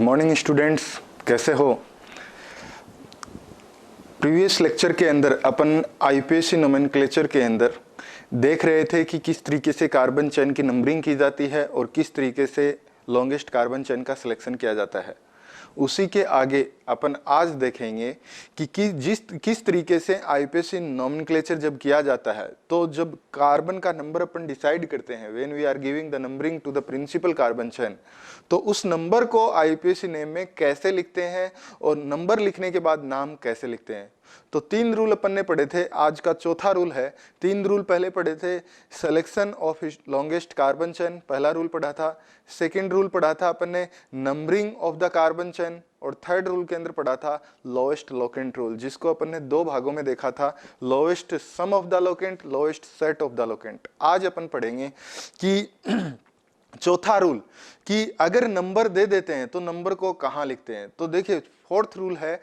Morning students, कैसे हो। Previous lecture के अंदर अपन आईपीएसी नोमेनक्लेचर के अंदर देख रहे थे कि किस तरीके से कार्बन चेन की नंबरिंग की जाती है और किस तरीके से लॉन्गेस्ट कार्बन चेन का सिलेक्शन किया जाता है। उसी के आगे अपन आज देखेंगे कि किस तरीके से आईपीएसी नोमेनक्लेचर जब किया जाता है, तो जब कार्बन का नंबर अपन डिसाइड करते हैं, when we are giving the numbering to the principal carbon chain, तो उस नंबर को आईपीएसी नेम में कैसे लिखते हैं और नंबर लिखने के बाद नाम कैसे लिखते हैं। तो 3 रूल अपन ने पढ़े थे, आज का चौथा रूल है। 3 रूल पहले पढ़े थे, selection of longest carbon chain पहला रूल पढ़ा था। सेकंड रूल पढ़ा था अपन ने numbering of the carbon chain, और थर्ड रूल के अंदर पढ़ा था लोएस्ट लोकेंट रूल, जिसको अपन ने 2 भागों में देखा था, lowest sum of the locant, lowest set of the locant. आज अपन पढ़ेंगे कि चौथा रूल कि अगर नंबर दे देते हैं तो नंबर को कहां लिखते हैं। तो देखिए, फोर्थ रूल है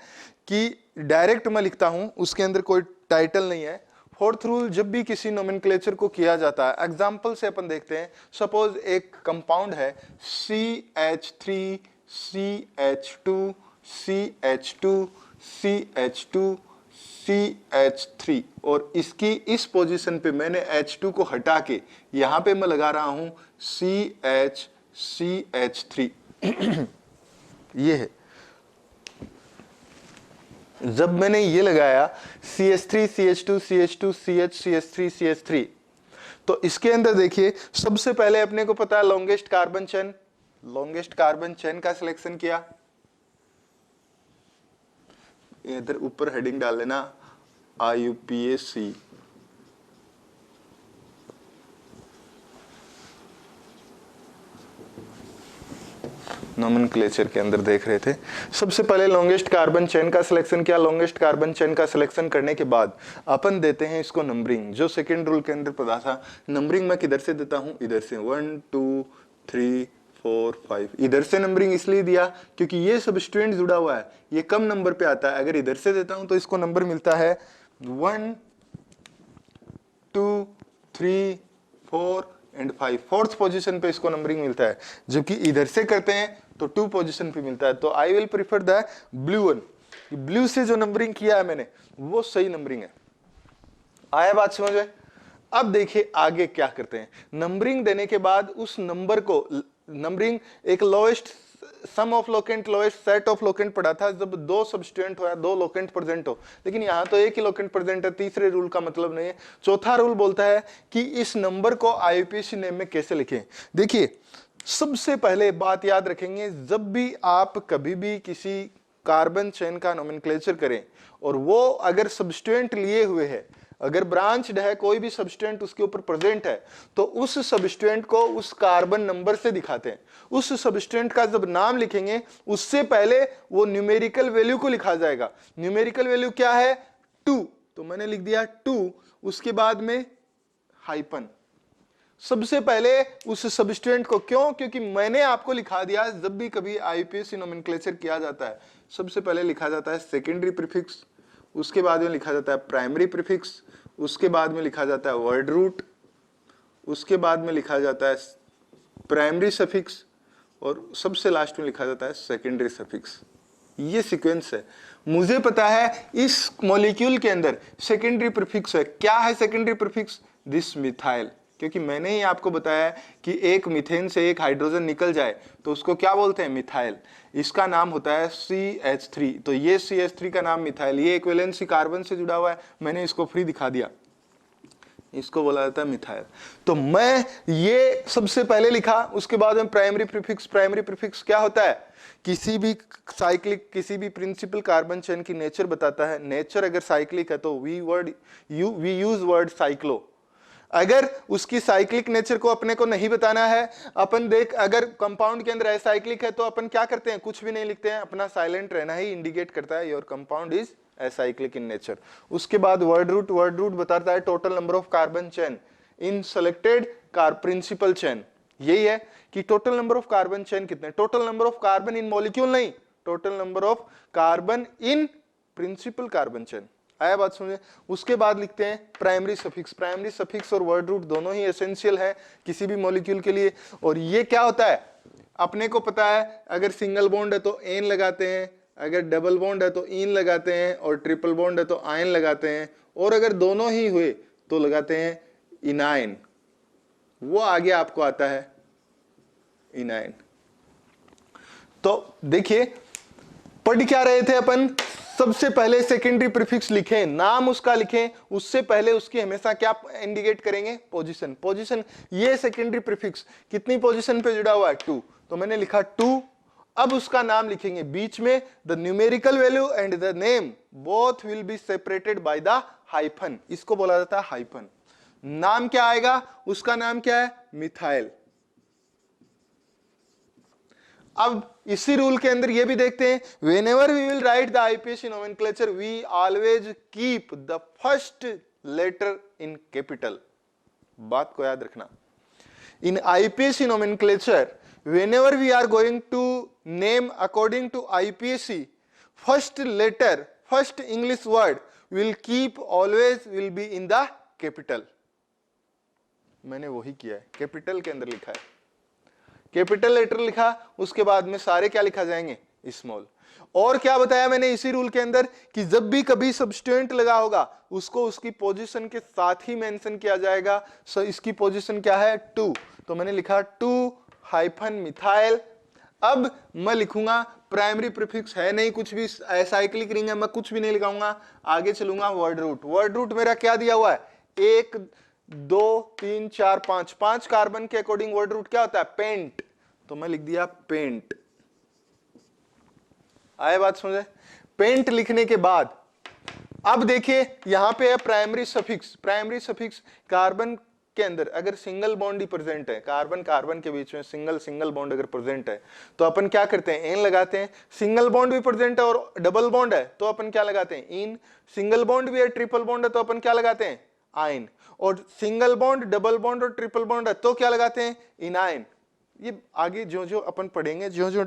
कि डायरेक्ट मैं लिखता हूं, उसके अंदर कोई टाइटल नहीं है। फोर्थ रूल, जब भी किसी नोमेनक्लेचर को किया जाता है, एग्जांपल से अपन देखते हैं। सपोज एक कंपाउंड है CH3 CH2 CH2 CH2 CH3, और इसकी इस पोजीशन पे मैंने H2 को हटा के यहां पे मैं लगा रहा हूं CH3 ये है। जब मैंने ये लगाया CH3 CH2 CH2 CH CH3 CH3, तो इसके अंदर देखिए, सबसे पहले अपने को पता है longest carbon chain, longest carbon chain का सिलेक्शन किया। इधर ऊपर हेडिंग डाल लेना IUPAC। नोमेनक्लेचर के अंदर देख रहे थे, सबसे पहले लॉन्गेस्ट कार्बन चेन का सिलेक्शन किया। लॉन्गेस्ट कार्बन चेन का सिलेक्शन करने के बाद अपन देते हैं इसको नंबरिंग, जो सेकंड रूल के अंदर पता था। नंबरिंग मैं किधर से देता हूं, इधर से 1 2 3 4 5। इधर से नंबरिंग इसलिए दिया क्योंकि ये सब्स्टिट्यूएंट जुड़ा हुआ है, ये कम नंबर पे आता है। अगर इधर से देता हूं तो इसको नंबर मिलता है 1 2 3 4 एंड 5, फोर्थ पोजीशन पे इसको नंबरिंग मिलता है। जबकि इधर से करते हैं तो 2 पोजीशन पे मिलता है। तो I will prefer the blue one. Blue से जो नंबरिंग किया है मैंने, वो सही नंबरिंग है। आया बात समझ में। अब देखिए आगे क्या करते हैं। नंबरिंग देने के बाद उस नंबर को, नंबरिंग एक lowest sum of locant, lowest set of locant पढ़ा था, जब 2 सब्स्टिट्यूएंट हो या 2 लोकेंट प्रेजेंट हो, लेकिन यहां तो एक ही लोकेंट प्रेजेंट है। तीसरे रूल का मतलब नहीं है। चौथा रूल बोलता है कि इस नंबर को आईपीएसी नेम में कैसे लिखें। देखिए, सबसे पहले बात याद रखेंगे, जब भी आप कभी भी किसी कार्बन चेन का नोमेनक्लेचर करें और वो अगर सब्स्टिट्यूएंट लिए हुए है, अगर ब्रांच्ड है, कोई भी सब्स्टिट्यूएंट उसके ऊपर प्रेजेंट है, तो उस सब्स्टिट्यूएंट को उस कार्बन नंबर से दिखाते हैं। उस सब्स्टिट्यूएंट का जब नाम लिखेंगे, उससे पहले वो न्यूमेरिकल वैल्यू को लिखा जाएगा। न्यूमेरिकल वैल्यू क्या है, 2, तो मैंने लिख दिया 2, उसके बाद में हाइपन। सबसे पहले उस सब्स्टिट्यूएंट को, क्यों, क्योंकि मैंने आपको लिखा दिया, जब भी कभी आईपीएसी नोमेनक्लेचर किया जाता है, सबसे पहले लिखा जाता है सेकेंडरी प्रीफिक्स, उसके बाद में लिखा जाता है प्राइमरी प्रीफिक्स, उसके बाद में लिखा जाता है वर्ड रूट, उसके बाद में लिखा जाता है प्राइमरी सफिक्स, और सबसे लास्ट में लिखा जाता है सेकेंडरी सफिक्स। ये सीक्वेंस है। मुझे पता है इस मॉलिक्यूल के अंदर सेकेंडरी प्रीफिक्स है। क्या है सेकेंडरी प्रीफिक्स, दिस मिथाइल, क्योंकि मैंने ही आपको बताया कि एक मीथेन से एक हाइड्रोजन निकल जाए तो उसको क्या बोलते हैं, मिथाइल। इसका नाम होता है CH3, तो ये CH3 का नाम मिथाइल। ये एक वैलेंसी कार्बन से जुड़ा हुआ है, मैंने इसको फ्री दिखा दिया, इसको बोला जाता है मिथाइल। तो मैं ये सबसे पहले लिखा, उसके बाद में प्राइमरी प्रीफिक्स। प्राइमरी प्रीफिक्स क्या होता है, किसी भी साइक्लिक, किसी भी प्रिंसिपल कार्बन चेन की नेचर बताता है। नेचर अगर साइक्लिक है तो वी यूज वर्ड साइक्लो। अगर उसकी साइक्लिक नेचर को अपने को नहीं बताना है, अपन देख, अगर कंपाउंड के अंदर एसाइक्लिक है तो अपन क्या करते हैं, कुछ भी नहीं लिखते हैं, अपना साइलेंट रहना ही इंडिकेट करता है your compound is acyclic in nature. उसके बाद वर्ड रूट, वर्ड रूट बताता है total number of carbon chain in selected principal chain. यही है कि total number of carbon chain कितने, total number of carbon in molecule नहीं, total number of carbon in principal carbon chain. आया बात समझे। उसके बाद लिखते हैं प्राइमरी सफिक्स। प्राइमरी सफिक्स और वर्ड रूट दोनों ही एसेंशियल है किसी भी मॉलिक्यूल के लिए। और ये क्या होता है, अपने को पता है, अगर सिंगल बॉन्ड है तो एन लगाते हैं, अगर डबल बॉन्ड है तो इन लगाते हैं, और ट्रिपल बॉन्ड है तो आयन लगाते हैं, और अगर दोनों ही हुए तो लगाते हैं इनाइन। वो आगे आपको आता है इनाइन। तो देखिए पढ़ क्या रहे थे अपन, सबसे पहले सेकेंडरी प्रीफिक्स लिखें, नाम उसका लिखें, उससे पहले उसकी हमेशा क्या इंडिकेट करेंगे, पोजीशन। पोजीशन, ये सेकेंडरी प्रीफिक्स कितनी पोजीशन पे जुड़ा हुआ है, 2, तो मैंने लिखा 2। अब उसका नाम लिखेंगे, बीच में the numerical value and the name both will be separated by the hyphen, इसको बोला जाता है हाइफन। नाम क्या आएगा, उसका नाम क्या है, मिथाइल। अब इसी रूल के अंदर ये भी देखते हैं, whenever we will write the IPSC nomenclature we always keep the first letter in capital। बात को याद रखना, in IPSC nomenclature whenever we are going to name according to IPSC, first letter, first English word will keep always will be in the capital। मैंने वही किया है, capital के अंदर लिखा है, कैपिटल लेटर लिखा, उसके बाद में सारे क्या लिखा जाएंगे, स्मॉल। और क्या बताया मैंने इसी रूल के अंदर कि जब भी कभी सब्स्टिट्यूएंट लगा होगा उसको उसकी पोजीशन के साथ ही मेंशन किया जाएगा। सो इसकी पोजीशन क्या है, 2, तो मैंने लिखा 2 हाइफन मिथाइल। अब मैं लिखूंगा, प्राइमरी प्रीफिक्स है नहीं कुछ भी, साइक्लिक रिंग है, मैं कुछ भी नहीं लिखाऊंगा, आगे चलूंगा वर्ड रूट। वर्ड रूट मेरा क्या दिया हुआ है, 1 2 3 4 5, 5 कार्बन के अकॉर्डिंग वर्ड रूट क्या होता है, पेंट, तो मैं लिख दिया पेंट। आए बात समझे। पेंट लिखने के बाद अब देखिए यहां पे है primary suffix. Primary suffix carbon के अंदर अगर सिंगल बॉन्ड ही प्रेजेंट है, कार्बन कार्बन के बीच में सिंगल बॉन्ड अगर प्रेजेंट है तो अपन क्या करते हैं, एन लगाते हैं। सिंगल बॉन्ड भी प्रेजेंट है और डबल बॉन्ड है तो अपन क्या लगाते हैं, इन। सिंगल बॉन्ड भी है, ट्रिपल बॉन्ड है तो अपन क्या लगाते हैं, आइन। और सिंगल बॉन्ड, डबल बॉन्ड और ट्रिपल बॉन्ड है तो क्या लगाते हैं, इनाइन। ये आगे जो जो अपन पढ़ेंगे, जो जो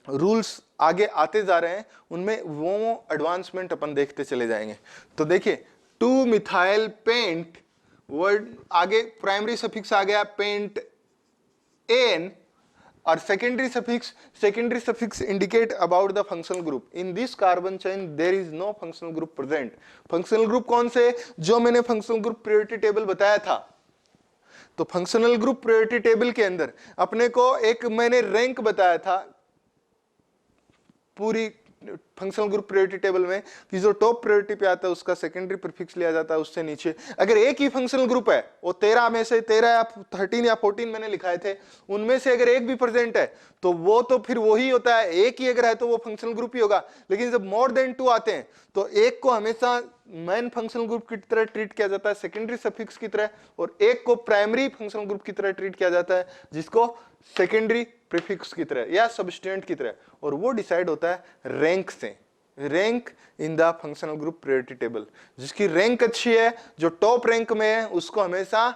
रूल्स आगे आते जा रहे हैं उनमें वो एडवांसमेंट अपन देखते चले जाएंगे। तो देखिए 2 मिथाइल पेंट, वर्ड आगे प्राइमरी सफिक्स आ गया पेंट एन, और secondary suffix indicate about the functional group in this carbon chain there is no functional group present। functional group कौन से, जो मैंने functional group priority table बताया था। तो फंक्शनल ग्रुप प्रायोरिटी टेबल के अंदर अपने को एक मैंने रैंक बताया था पूरी फंक्शनल ग्रुप प्रायोरिटी टेबल में कि जो टॉप प्रायोरिटी पे आता है उसका सेकेंडरी प्रीफिक्स लिया जाता है, उससे नीचे अगर एक ही फंक्शनल ग्रुप है, वो 13 में से 13 या 13 या 14 मैंने लिखाए थे, उनमें से अगर एक भी प्रेजेंट है तो वो तो फिर वही होता है, एक ही अगर है तो वो फंक्शनल ग्रुप ही होगा। लेकिन जब मोर देन 2 आते हैं तो एक को हमेशा मेन फंक्शनल ग्रुप की तरह ट्रीट किया जाता है, सेकेंडरी सफिक्स की तरह, और एक को प्राइमरी फंक्शनल ग्रुप की तरह ट्रीट किया जाता है जिसको सेकेंडरी प्रीफिक्स की तरह या सबस्टिट्यूएंट की तरह। और वो डिसाइड होता है रैंक से, rank in the functional group priority table. जिसकी रैंक अच्छी है, जो टॉप रैंक में है, उसको हमेशा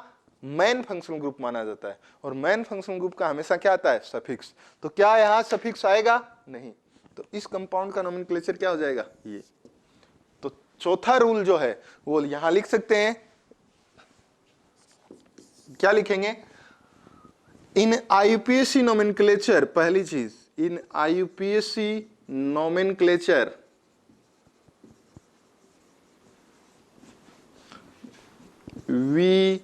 मेन फंक्शनल ग्रुप माना जाता है। और मेन फंक्शनल ग्रुप का हमेशा क्या आता है, सफिक्स। तो क्या यहां सफिक्स आएगा, नहीं, तो इस कंपाउंड का नोमेनक्लेचर क्या हो जाएगा, ये। तो चौथा रूल जो है वो यहां लिख सकते हैं, क्या लिखेंगे, इन IUPAC नोमेनक्लेचर, पहली चीज in IUPAC nomenclature we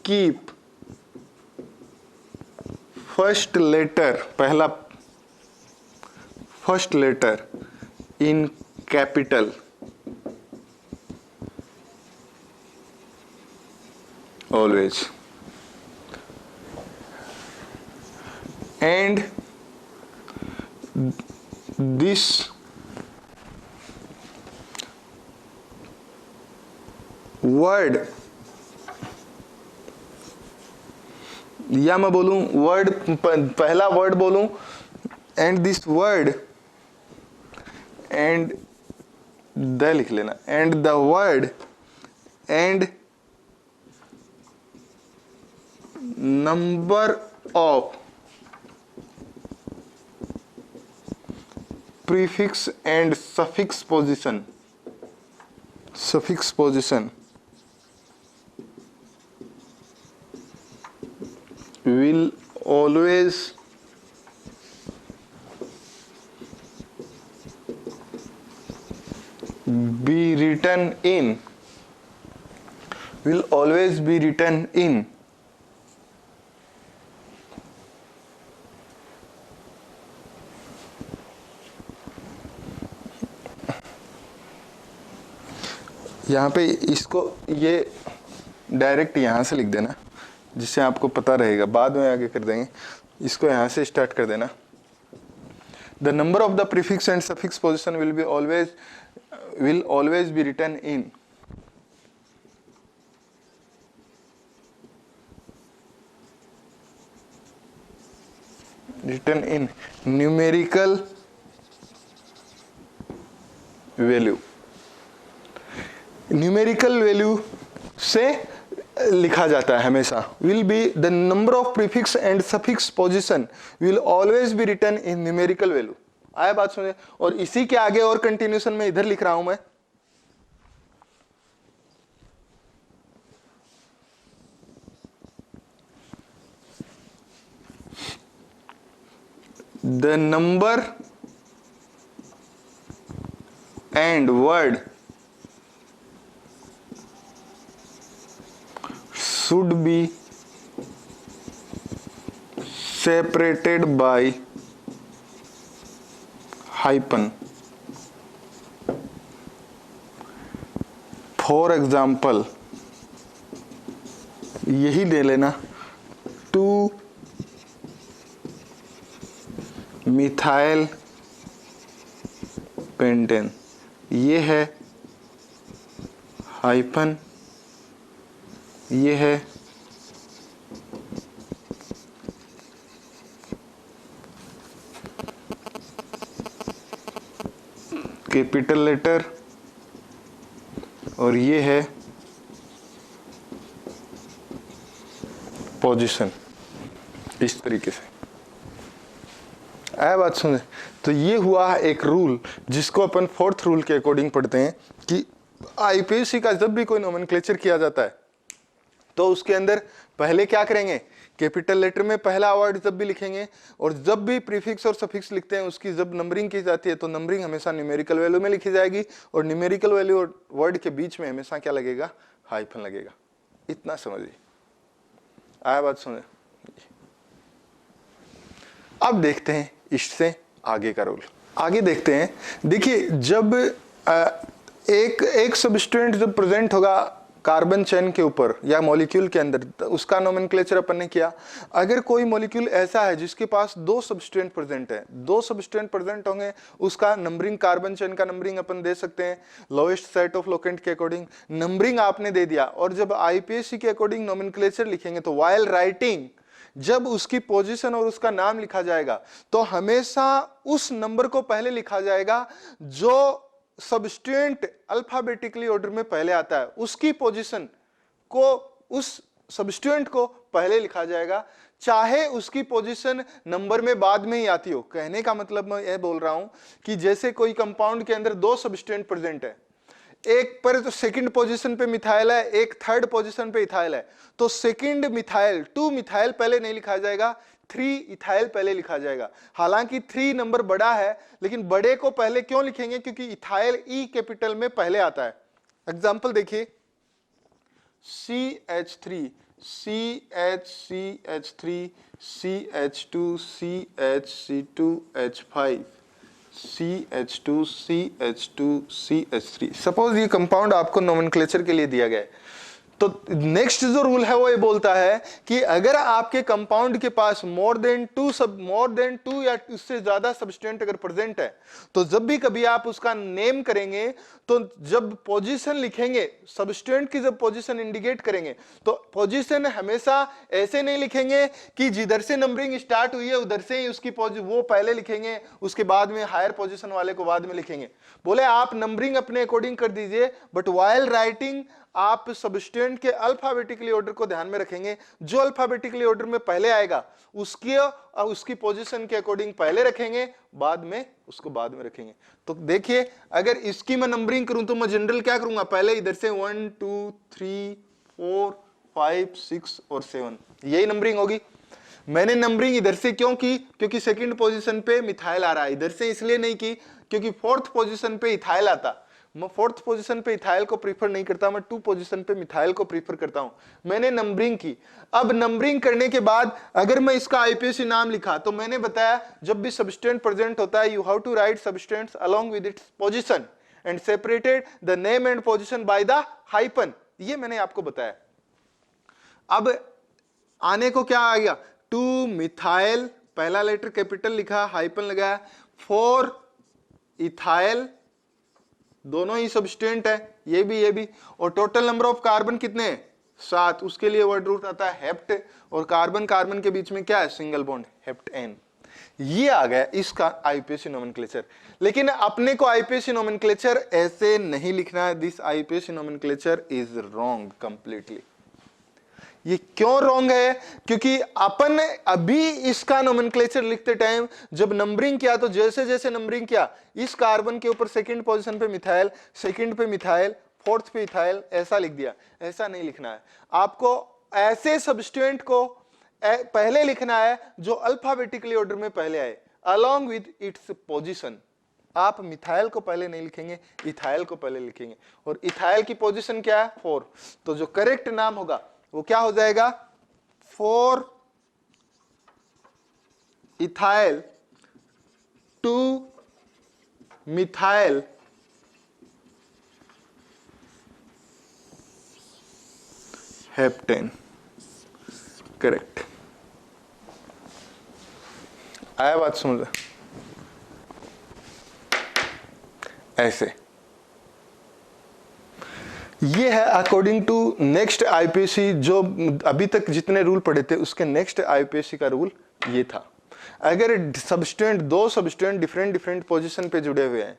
keep first letter, पहला first letter in capital always, and this word, या मैं बोलूं वर्ड, पहला वर्ड बोलूं, and this word and the लिख लेना, and the word and number of prefix and suffix position will always be written in यहाँ पे इसको ये डायरेक्ट यहाँ से लिख देना जिससे आपको पता रहेगा, बाद में आगे कर देंगे। इसको यहाँ से स्टार्ट कर देना। The number of the prefix and suffix position will always be written in numerical value. Numerical value से लिखा जाता है हमेशा। Will be the number of prefix and suffix position will always be written in numerical value. आया बात सुने? और इसी के आगे और कंटिन्यूशन में इधर लिख रहा हूं मैं, the number and word should be separated by hyphen. For example, यही ले लेना, 2-methyl pentane, ये है हाइपन, ये है कैपिटल लेटर और ये है पोजीशन। इस तरीके से आया बात सुने? तो ये हुआ एक रूल जिसको अपन फोर्थ रूल के अकॉर्डिंग पढ़ते हैं कि आईपीएससी का जब भी कोई नोमेनक्लेचर किया जाता है तो उसके अंदर पहले क्या करेंगे, कैपिटल लेटर में पहला वर्ड जब भी लिखेंगे, और जब भी प्रीफिक्स और सफिक्स लिखते हैं उसकी जब नंबरिंग की जाती है तो नंबरिंग हमेशा न्यूमेरिकल वैल्यू में लिखी जाएगी, और न्यूमेरिकल वैल्यू और वर्ड के बीच में हमेशा क्या लगेगा, हाइफन लगेगा। इतना समझिए। आया बात सुने? अब देखते हैं इससे आगे का रूल। आगे देखते हैं। देखिए, जब एक सबस्टेंट जब प्रेजेंट होगा कार्बन चेन के ऊपर या मॉलिक्यूल के अंदर, उसका नोमेनक्लेचर अपन ने किया। अगर कोई मॉलिक्यूल ऐसा है जिसके पास 2 सबस्टेंट प्रेजेंट है, 2 सबस्टेंट प्रेजेंट होंगे, उसका नंबरिंग, कार्बन चेन का नंबरिंग अपन दे सकते हैं लोएस्ट सेट ऑफ लोकेंट के अकॉर्डिंग। नंबरिंग आपने दे दिया, और जब आईपीएससी के अकॉर्डिंग नोमेनक्लेचर लिखेंगे तो व्हाइल राइटिंग जब उसकी पोजीशन और उसका नाम लिखा जाएगा तो हमेशा उस नंबर को पहले लिखा जाएगा जो सबस्टेंट अल्फाबेटिकली ऑर्डर में पहले आता है, उसकी पोजीशन को, उस सबस्टेंट को पहले लिखा जाएगा, चाहे उसकी पोजीशन नंबर में बाद में ही आती हो। कहने का मतलब मैं यह बोल रहा हूं कि जैसे कोई कंपाउंड के अंदर 2 सबस्टेंट प्रेजेंट है, एक पर तो सेकंड पोजीशन पे मिथाइल है, एक थर्ड पोजीशन पे इथाइल है, तो सेकंड मिथाइल 2 मिथाइल पहले नहीं लिखा जाएगा, 3 इथाइल पहले लिखा जाएगा। हालांकि 3 नंबर बड़ा है, लेकिन बड़े को पहले क्यों लिखेंगे, क्योंकि इथाइल ई कैपिटल में पहले आता है। एग्जांपल देखिए, CH3, CH3, CH2, CH2H5, CH2, CH2, CH3। Suppose ये कंपाउंड आपको नोमेनक्लेचर के लिए दिया गया है, तो नेक्स्ट जो रूल है वो ये बोलता है कि अगर आपके कंपाउंड के पास मोर देन टू या उससे ज्यादा सबस्टेंट अगर प्रेजेंट है, तो जब भी कभी आप उसका नेम करेंगे तो जब पोजीशन लिखेंगे, सबस्टेंट की जब पोजीशन इंडिकेट करेंगे, तो पोजीशन हमेशा ऐसे नहीं लिखेंगे कि जिधर से नंबरिंग स्टार्ट हुई है उधर से ही उसकी वो पहले लिखेंगे, उसके बाद में हायर पोजीशन वाले को बाद में लिखेंगे। बोले आप नंबरिंग अपने अकॉर्डिंग कर दीजिए, बट व्हाइल राइटिंग आप सब्स्टिट्यूएंट के अल्फाबेटिकली ऑर्डर को ध्यान में रखेंगे, जो अल्फाबेटिकली ऑर्डर में पहले आएगा उसकी पोजीशन के अकॉर्डिंग पहले रखेंगे, बाद में उसको बाद में रखेंगे। तो देखिए अगर इसकी मैं नंबरिंग करूं तो मैं जनरल क्या करूंगा, पहले इधर से 1 2 3 4 5 6 और 7, यही नंबरिंग होगी। मैंने नंबरिंग इधर से क्यों की, क्योंकि सेकंड पोजीशन पे मिथाइल आ रहा है, इधर से इसलिए नहीं की क्योंकि फोर्थ पोजीशन पे इथाइल आता। मैं फोर्थ पोजीशन पे इथाइल को प्रीफर नहीं करता, मैं 2 पोजीशन पे मिथाइल को प्रीफर करता हूं। मैंने नंबरिंग की। अब नंबरिंग करने के बाद अगर मैं इसका आईपीएसी नाम लिखा तो मैंने बताया जब भी सब्स्टिट्यूएंट प्रेजेंट होता है you have to write substituents along with its position and separated the name and position by the hyphen, ये मैंने आपको बताया। अब आने को क्या आ गया, 2 मिथाइल, पहला लेटर कैपिटल लिखा, हाइफन लगाया, 4 इथाइल, दोनों ही सब्स्टिट्यूएंट है, ये भी, और टोटल नंबर ऑफ कार्बन कितने हैं, 7, उसके लिए वर्ड रूट आता है हेप्ट, और कार्बन कार्बन के बीच में क्या है, सिंगल बॉन्ड, हेप्ट एन। ये आ गया इसका आईपीएसी नोमेनक्लेचर। लेकिन अपने को आईपीएसी नोमेनक्लेचर ऐसे नहीं लिखना है, this IUPAC nomenclature is wrong completely. ये क्यों रॉन्ग है, क्योंकि अपन अभी इसका नोमेनक्लेचर लिखते टाइम जब नंबरिंग किया तो जैसे जैसे नंबरिंग किया इस कार्बन के ऊपर सेकंड पोजीशन पे मिथाइल, सेकंड पे मिथाइल, फोर्थ पे इथाइल, ऐसा लिख दिया। ऐसा नहीं लिखना है, आपको ऐसे सब्स्टिट्यूएंट को पहले लिखना है जो अल्फाबेटिकली ऑर्डर में पहले आए अलोंग विद इट्स पोजीशन। आप मिथाइल को पहले नहीं लिखेंगे, इथाइल को पहले लिखेंगे, और इथाइल की पोजीशन क्या है, 4। तो जो करेक्ट नाम होगा वो क्या हो जाएगा, 4 इथाइल 2 मिथाइल हेप्टेन, करेक्ट। आया बात समझ, ऐसे ये है अकॉर्डिंग टू नेक्स्ट आईपीएसी। जो अभी तक जितने रूल पढ़े थे उसके नेक्स्ट आईपीएसी का रूल ये था। अगर सब्स्टिट्यूएंट, 2 सब्स्टिट्यूएंट डिफरेंट पोजीशन पे जुड़े हुए हैं,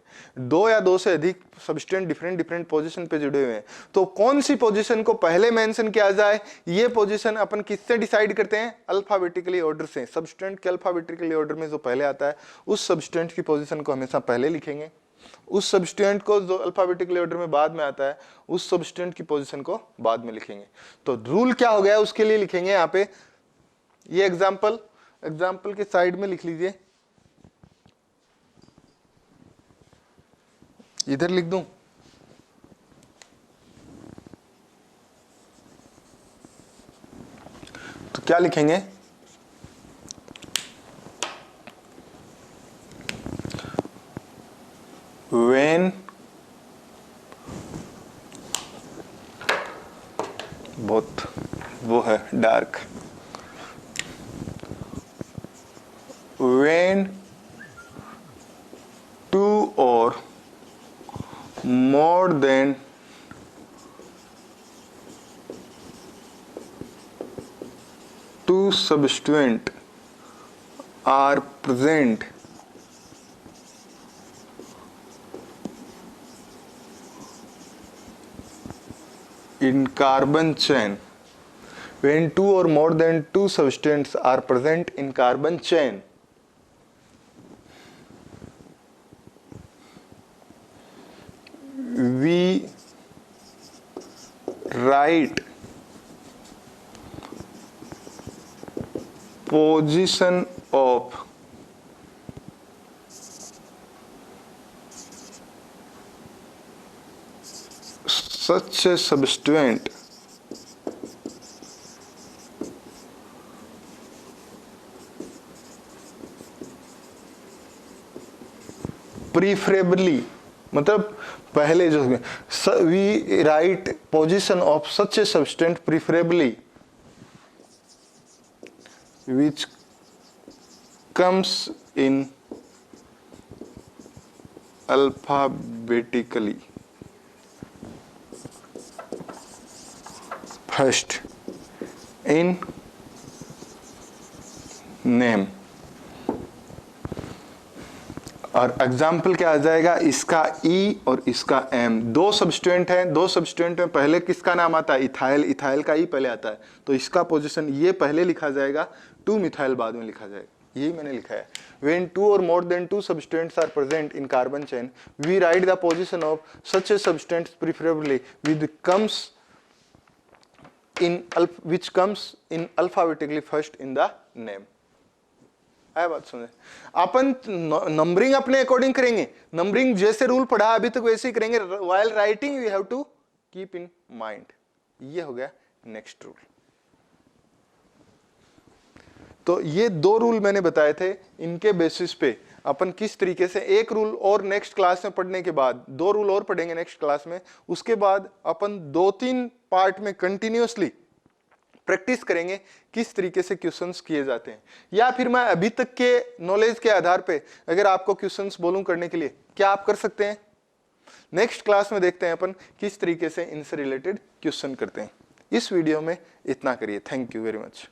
2 या 2 से अधिक सब्स्टिट्यूएंट डिफरेंट पोजीशन पे जुड़े हुए हैं, तो कौन सी पोजीशन को पहले मेंशन किया जाए, ये पोजीशन अपन किससे डिसाइड करते हैं, अल्फाबेटिकली ऑर्डर से। सब्स्टिट्यूएंट के अल्फाबेटिकली ऑर्डर में जो पहले आता है उस सब्स्टिट्यूएंट की पोजीशन को हमेशा पहले लिखेंगे, उस सब्स्टिट्यूएंट को जो अल्फाबेटिकली ऑर्डर में बाद में आता है उस सब्स्टिट्यूएंट की पोजीशन को बाद में लिखेंगे। तो रूल क्या हो गया उसके लिए लिखेंगे यहाँ पे, ये एग्जाम्पल के साइड में लिख लीजिए, इधर लिख दूं, तो क्या लिखेंगे, when बहुत वो है dark, when 2 or more than 2 substituent are present in carbon chain, when 2 or more than 2 substituents are present in carbon chain, we write position of such a substituent preferably, मतलब पहले जो we write position of such a substituent preferably which comes in alphabetically first in name और example क्या आ जाएगा, इसका ई और इसका M, दो सब्स्टिट्यूएंट हैं, दो सब्स्टिट्यूएंट में पहले किसका नाम आता है, इथाइल, इथाइल का ई पहले आता है, तो इसका पोजीशन ये पहले लिखा जाएगा, 2 मिथाइल बाद में लिखा जाएगा, यही मैंने लिखा है। When 2 or more than 2 substituents are present in carbon chain, we write the position of such a substance preferably which comes in alphabetically first in the name. आया बात समझे? अपन नंबरिंग अपने अकॉर्डिंग करेंगे, नंबरिंग जैसे रूल पढ़ा अभी तक वैसे ही करेंगे, while writing we have to keep in mind. ये हो गया नेक्स्ट रूल। तो ये 2 रूल मैंने बताए थे, इनके बेसिस पे अपन किस तरीके से, एक रूल और नेक्स्ट क्लास में पढ़ने के बाद 2 रूल और पढ़ेंगे नेक्स्ट क्लास में, उसके बाद अपन 2-3 पार्ट में कंटिन्यूअसली प्रैक्टिस करेंगे किस तरीके से क्वेश्चंस किए जाते हैं, या फिर मैं अभी तक के नॉलेज के आधार पे अगर आपको क्वेश्चंस बोलूं करने के लिए, क्या आप कर सकते हैं? नेक्स्ट क्लास में देखते हैं अपन किस तरीके से इनसे रिलेटेड क्वेश्चन करते हैं। इस वीडियो में इतना करिए। Thank you very much.